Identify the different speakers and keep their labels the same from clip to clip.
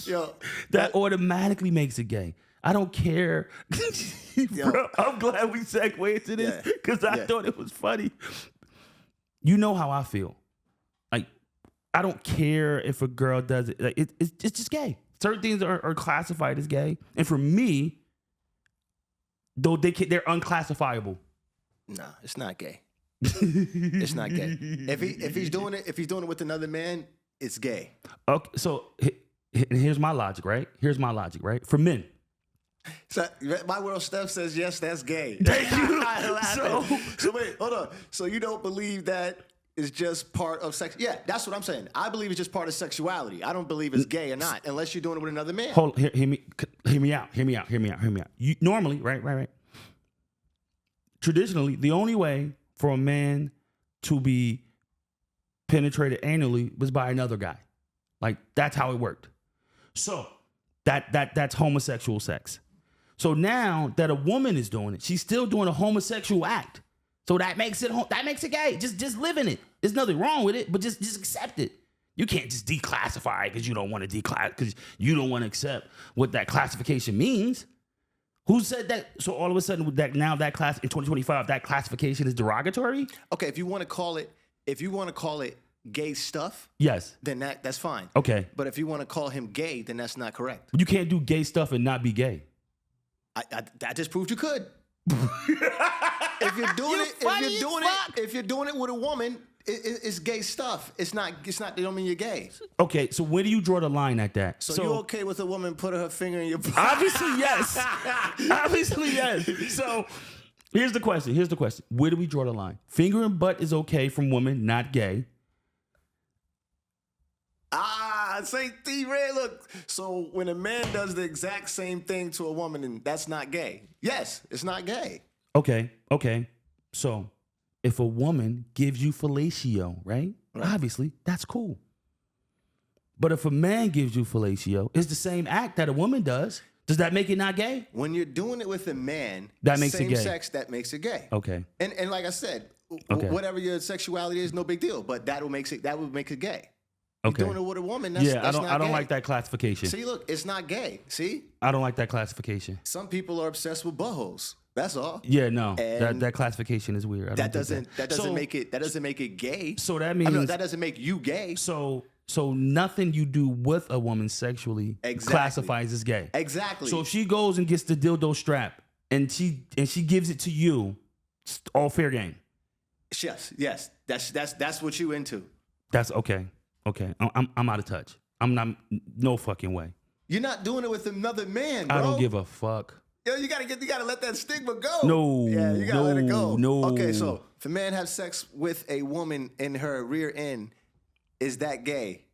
Speaker 1: Yo,
Speaker 2: that automatically makes it gay. I don't care. Bro, I'm glad we segued into this because I thought it was funny. You know how I feel. Like, I don't care if a girl does it. Like, it's just gay. Certain things are classified as gay. And for me, though they're unclassifiable.
Speaker 1: No, it's not gay. It's not gay. If he's doing it with another man, it's gay.
Speaker 2: Okay, so here's my logic, right? For men.
Speaker 1: So my world Steph says yes, that's gay.
Speaker 2: Thank you.
Speaker 1: So wait, hold on. So you don't believe that is just part of sex? Yeah, that's what I'm saying. I believe it's just part of sexuality. I don't believe it's gay or not, unless you're doing it with another man.
Speaker 2: Hold, hear me out. You, normally, right. Traditionally, the only way for a man to be penetrated anally was by another guy. Like, that's how it worked. So that's homosexual sex. So now that a woman is doing it, she's still doing a homosexual act. So that makes it gay. Just live in it. There's nothing wrong with it, but just accept it. You can't just declassify it because you don't want to because you don't want to accept what that classification means. Who said that? So all of a sudden, that class in 2025, that classification is derogatory?
Speaker 1: Okay, if you want to call it gay stuff,
Speaker 2: yes,
Speaker 1: then that's fine.
Speaker 2: Okay.
Speaker 1: But if you want to call him gay, then that's not correct.
Speaker 2: You can't do gay stuff and not be gay.
Speaker 1: I just proved you could. If you're doing it with a woman, it's gay stuff. It's not. They don't mean you're gay.
Speaker 2: Okay, so where do you draw the line at that?
Speaker 1: So you're okay with a woman putting her finger in your butt?
Speaker 2: Obviously, yes. Obviously, yes. So here's the question. Where do we draw the line? Finger and butt is okay from women, not gay.
Speaker 1: Say T-Red, look. So when a man does the exact same thing to a woman, and that's not gay. Yes, it's not gay.
Speaker 2: Okay. So if a woman gives you fellatio, right? Obviously, that's cool. But if a man gives you fellatio, it's the same act that a woman does. Does that make it not gay?
Speaker 1: When you're doing it with a man,
Speaker 2: that makes it gay.
Speaker 1: Same sex, that makes it gay.
Speaker 2: Okay.
Speaker 1: And like I said, whatever your sexuality is, no big deal. But that would make it gay.
Speaker 2: Okay.
Speaker 1: Doing it with a woman, that's
Speaker 2: I don't
Speaker 1: gay.
Speaker 2: like that classification.
Speaker 1: See, look, it's not gay. See?
Speaker 2: I don't like that classification.
Speaker 1: Some people are obsessed with buttholes. That's all.
Speaker 2: Yeah, no. That classification is weird.
Speaker 1: That doesn't make it gay.
Speaker 2: So that means
Speaker 1: that doesn't make you gay.
Speaker 2: So nothing you do with a woman sexually classifies as gay.
Speaker 1: Exactly.
Speaker 2: So if she goes and gets the dildo strap and she gives it to you, it's all fair game.
Speaker 1: Yes. That's what you into.
Speaker 2: That's okay. Okay, I'm out of touch. I'm not. No fucking way.
Speaker 1: You're not doing it with another man, bro.
Speaker 2: I don't give a fuck.
Speaker 1: Yo, you gotta let that stigma go.
Speaker 2: No.
Speaker 1: Yeah, you gotta let it go.
Speaker 2: No.
Speaker 1: Okay, so if a man has sex with a woman in her rear end, is that gay?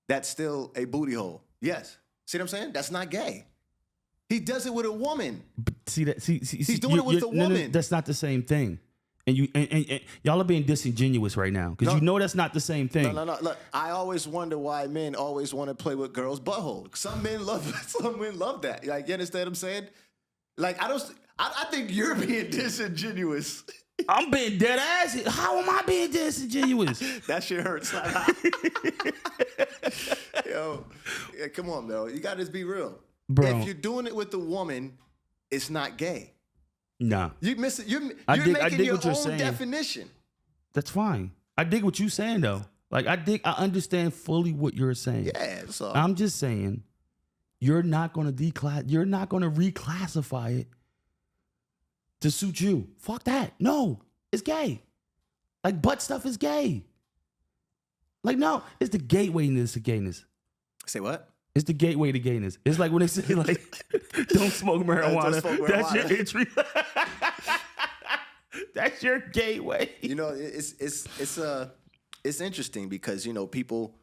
Speaker 1: That's still a booty hole. Yes. See what I'm saying? That's not gay. He does it with a woman.
Speaker 2: But see,
Speaker 1: he's doing it with a woman.
Speaker 2: No, that's not the same thing. And y'all are being disingenuous right now because you know that's not the same thing.
Speaker 1: No. Look, I always wonder why men always want to play with girls' butthole. Some men love that. Like, you understand what I'm saying? Like, I think you're being disingenuous.
Speaker 2: I'm being dead ass. How am I being disingenuous?
Speaker 1: That shit hurts. Yo, yeah, come on, bro. You gotta just be real.
Speaker 2: Bro.
Speaker 1: If you're doing it with a woman, it's not gay.
Speaker 2: Nah.
Speaker 1: You're making your own definition.
Speaker 2: That's fine. I dig what you're saying though. Like I understand fully what you're saying.
Speaker 1: Yeah, that's all.
Speaker 2: I'm just saying you're not gonna reclassify it to suit you. Fuck that. No, it's gay. Like butt stuff is gay. Like no, it's the gateway to gayness.
Speaker 1: Say what?
Speaker 2: It's the gateway to gayness. It's like when they say like, don't smoke marijuana. That's your entry. That's your gateway.
Speaker 1: You know, it's interesting because, you know, people,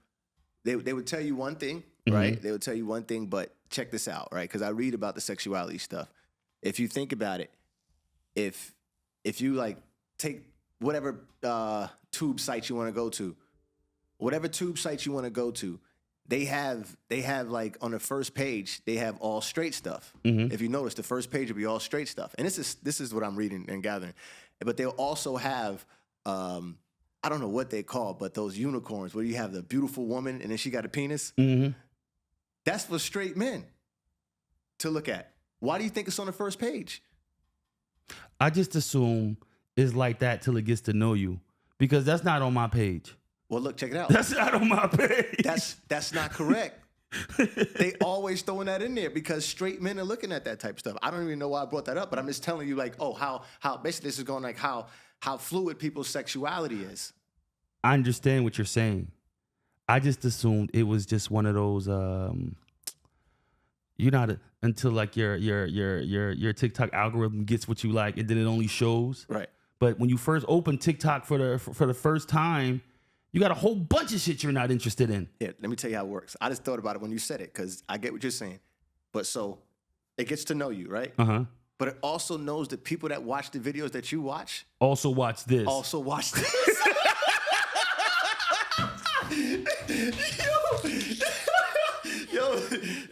Speaker 1: they would tell you one thing, right? Mm-hmm. They would tell you one thing, but check this out, right? Because I read about the sexuality stuff. If you think about it, if you like take whatever tube site you want to go to, they have like on the first page, they have all straight stuff. Mm-hmm. If you notice, the first page will be all straight stuff. And this is what I'm reading and gathering. But they'll also have I don't know what they call, but those unicorns where you have the beautiful woman and then she got a penis.
Speaker 2: Mm-hmm.
Speaker 1: That's for straight men to look at. Why do you think it's on the first page?
Speaker 2: I just assume it's like that till it gets to know you, because that's not on my page.
Speaker 1: Well, look, check it out.
Speaker 2: That's not on my page.
Speaker 1: That's not correct. They always throwing that in there because straight men are looking at that type of stuff. I don't even know why I brought that up, but I'm just telling you, like, oh, how basically this is going like how fluid people's sexuality is.
Speaker 2: I understand what you're saying. I just assumed it was just one of those you're not until like your TikTok algorithm gets what you like and then it only shows.
Speaker 1: Right.
Speaker 2: But when you first open TikTok for the first time, you got a whole bunch of shit you're not interested in.
Speaker 1: Yeah, let me tell you how it works. I just thought about it when you said it because I get what you're saying. But so it gets to know you, right?
Speaker 2: Uh-huh.
Speaker 1: But it also knows that people that watch the videos that you watch
Speaker 2: also watch this.
Speaker 1: Also watch this. Yo,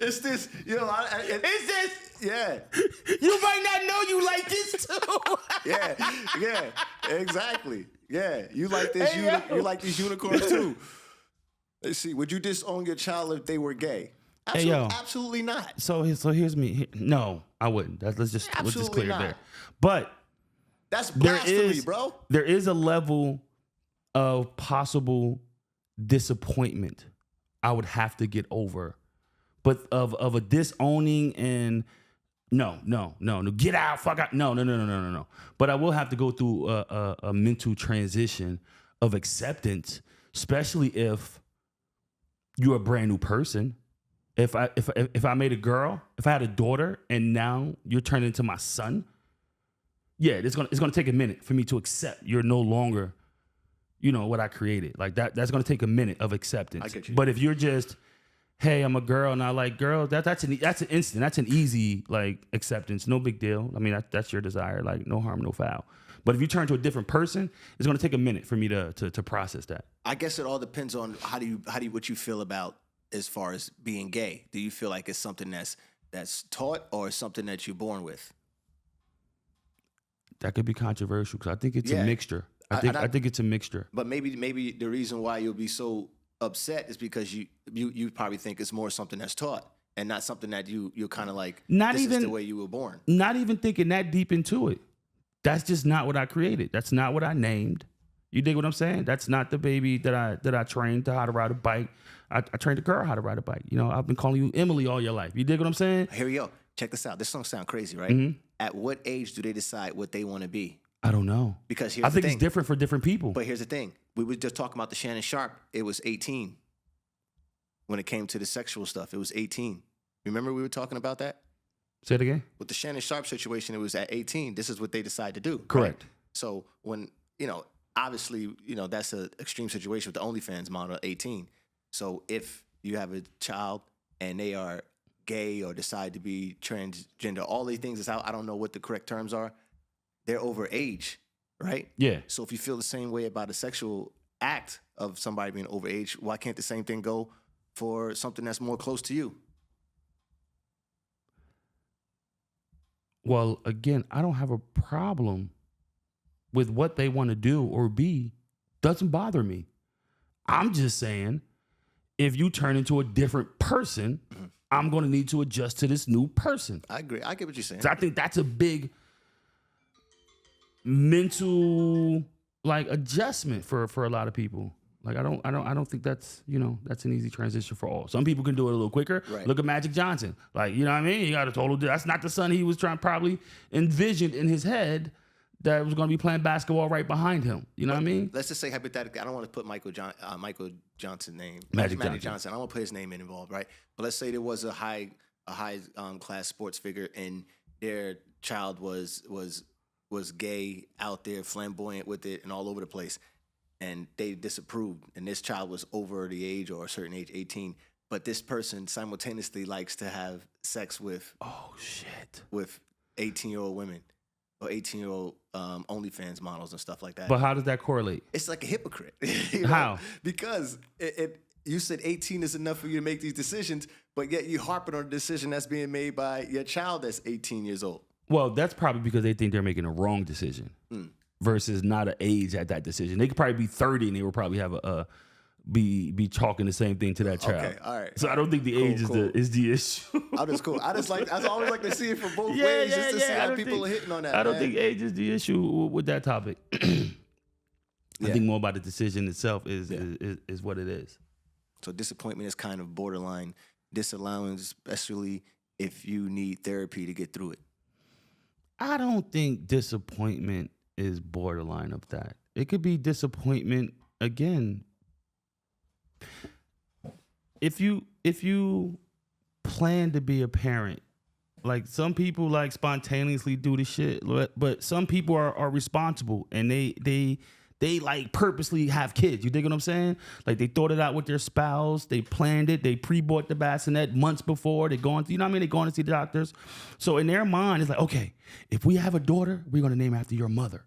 Speaker 1: it's this. It's this. Yeah.
Speaker 2: You might not know you like this too.
Speaker 1: Yeah, exactly. Yeah, you like this. Hey, you like these unicorns too. Let's see. Would you disown your child if they were gay? Absolutely not.
Speaker 2: So here's me. No, I wouldn't. Let's just clear it there. But
Speaker 1: that's blasphemy, bro.
Speaker 2: There is a level of possible disappointment I would have to get over, but of a disowning and no, get out, fuck out, no. But I will have to go through a mental transition of acceptance, especially if you're a brand new person. If I made a girl, if I had a daughter, and now you're turning into my son, yeah, it's gonna take a minute for me to accept you're no longer, what I created. Like that. That's gonna take a minute of acceptance.
Speaker 1: I get you.
Speaker 2: But if you're just, hey, I'm a girl and I like girls, that's an instant. That's an easy like acceptance. No big deal. I mean, that's your desire. Like no harm, no foul. But if you turn to a different person, it's gonna take a minute for me to process that.
Speaker 1: I guess it all depends on what you feel about as far as being gay. Do you feel like it's something that's taught or something that you're born with?
Speaker 2: That could be controversial because I think it's a mixture. I think it's a mixture.
Speaker 1: But maybe the reason why you'll be so upset is because you probably think it's more something that's taught and not something that you're kind of like, is the way you were born.
Speaker 2: Not even thinking that deep into it. That's just not what I created. That's not what I named. You dig what I'm saying? That's not the baby that I trained to how to ride a bike. I trained a girl how to ride a bike. I've been calling you Emily all your life. You dig what I'm saying?
Speaker 1: Here we go. Check this out. This don't sound crazy, right?
Speaker 2: Mm-hmm.
Speaker 1: At what age do they decide what they want to be?
Speaker 2: I don't know.
Speaker 1: Because
Speaker 2: I think it's different for different people.
Speaker 1: But here's the thing. We were just talking about the Shannon Sharp. It was 18. When it came to the sexual stuff, it was 18. Remember we were talking about that?
Speaker 2: Say it again?
Speaker 1: With the Shannon Sharp situation, it was at 18. This is what they decided to do.
Speaker 2: Correct.
Speaker 1: Right? So when, obviously, that's an extreme situation with the OnlyFans model at 18. So if you have a child and they are gay or decide to be transgender, all these things is I don't know what the correct terms are. They're over age, right?
Speaker 2: Yeah.
Speaker 1: So if you feel the same way about a sexual act of somebody being over age, why can't the same thing go for something that's more close to you?
Speaker 2: Well, again, I don't have a problem with what they want to do or be. Doesn't bother me. I'm just saying, if you turn into a different person, I'm going to need to adjust to this new person.
Speaker 1: I agree. I get what you're saying.
Speaker 2: So I think that's a big mental adjustment for a lot of people. Like I don't think that's that's an easy transition for all. Some people can do it a little quicker.
Speaker 1: Right.
Speaker 2: Look at Magic Johnson. Like, you know what I mean? He got a total. That's not the son he was probably envisioned in his head that was going to be playing basketball right behind him. You know what I mean?
Speaker 1: Let's just say hypothetically, I don't want to put Michael Johnson name.
Speaker 2: Magic
Speaker 1: Johnson. I don't want to put his name involved, right? But let's say there was a high class sports figure and their child was gay, out there, flamboyant with it, and all over the place. And they disapproved, and this child was over the age or a certain age, 18. But this person simultaneously likes to have sex with 18-year-old women or 18-year-old OnlyFans models and stuff like that.
Speaker 2: But how does that correlate?
Speaker 1: It's like a hypocrite.
Speaker 2: How?
Speaker 1: Because you said 18 is enough for you to make these decisions, but yet you harping on a decision that's being made by your child that's 18 years old.
Speaker 2: Well, that's probably because they think they're making a wrong decision. versus not an age at that decision. They could probably be 30 and they would probably have be talking the same thing to that child.
Speaker 1: Okay, all right.
Speaker 2: So I don't think the age is the issue.
Speaker 1: I always like to see it from both ways, just to see how people are hitting on that.
Speaker 2: I don't think age is the issue with that topic. I think more about the decision itself is what it is.
Speaker 1: So disappointment is kind of borderline disallowing, especially if you need therapy to get through it.
Speaker 2: I don't think disappointment is borderline of that. It could be disappointment again. If you plan to be a parent, like some people like spontaneously do the shit, but some people are responsible and they like purposely have kids. You dig what I'm saying? Like they thought it out with their spouse, they planned it, they pre-bought the bassinet months before, they're going to, you know what I mean? They're going to see the doctors. So in their mind, it's like, okay, if we have a daughter, we're going to name her after your mother.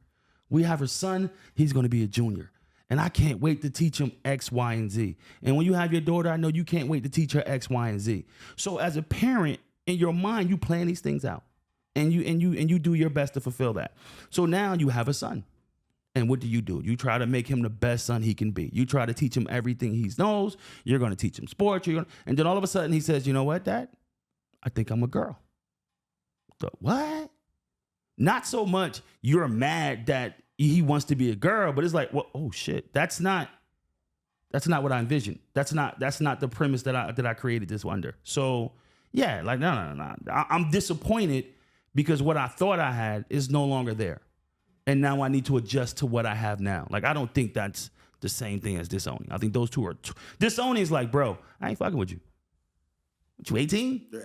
Speaker 2: We have a son, he's going to be a junior. And I can't wait to teach him X, Y, and Z. And when you have your daughter, I know you can't wait to teach her X, Y, and Z. So as a parent, in your mind, you plan these things out. And you do your best to fulfill that. So now you have a son. And what do? You try to make him the best son he can be. You try to teach him everything he knows. You're going to teach him sports. And then all of a sudden he says, you know what, Dad? I think I'm a girl. So, what? Not so much you're mad that he wants to be a girl, but it's like, well, oh shit, that's not what I envisioned. That's not the premise that I created this under. So yeah, like no. I'm disappointed because what I thought I had is no longer there. And now I need to adjust to what I have now. Like, I don't think that's the same thing as disowning. I think those two are... Disowning is like, bro, I ain't fucking with you. What, you 18?
Speaker 1: Yeah.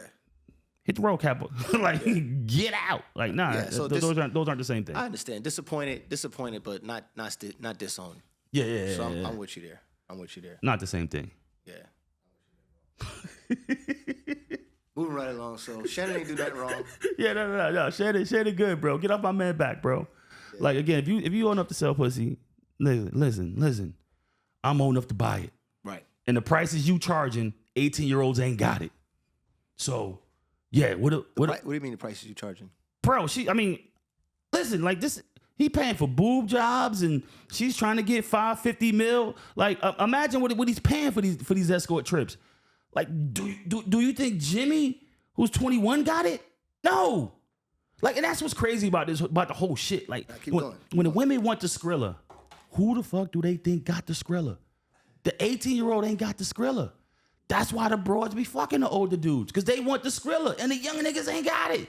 Speaker 2: Hit the road, Capo. Like, get out. Like, nah, yeah, so those aren't the same thing.
Speaker 1: I understand. Disappointed, but not disowning.
Speaker 2: Yeah.
Speaker 1: So I'm with you there.
Speaker 2: Not the same thing.
Speaker 1: Yeah. Moving right along. So Shannon ain't do nothing wrong.
Speaker 2: Yeah, no. Shannon good, bro. Get off my man back, bro. Yeah. Like, again, if you old enough to sell pussy, listen. I'm old enough to buy it.
Speaker 1: Right.
Speaker 2: And the prices you charging, 18-year-olds ain't got it. So, yeah. What do
Speaker 1: you mean the prices you charging?
Speaker 2: Bro, listen, like this, he paying for boob jobs and she's trying to get $550 million. Like, imagine what he's paying for these escort trips. Like, do you think Jimmy, who's 21, got it? No. Like, and that's what's crazy about the whole shit. Like, when the women want the Skrilla, who the fuck do they think got the Skrilla? The 18-year-old ain't got the Skrilla. That's why the broads be fucking the older dudes, because they want the Skrilla, and the young niggas ain't got it.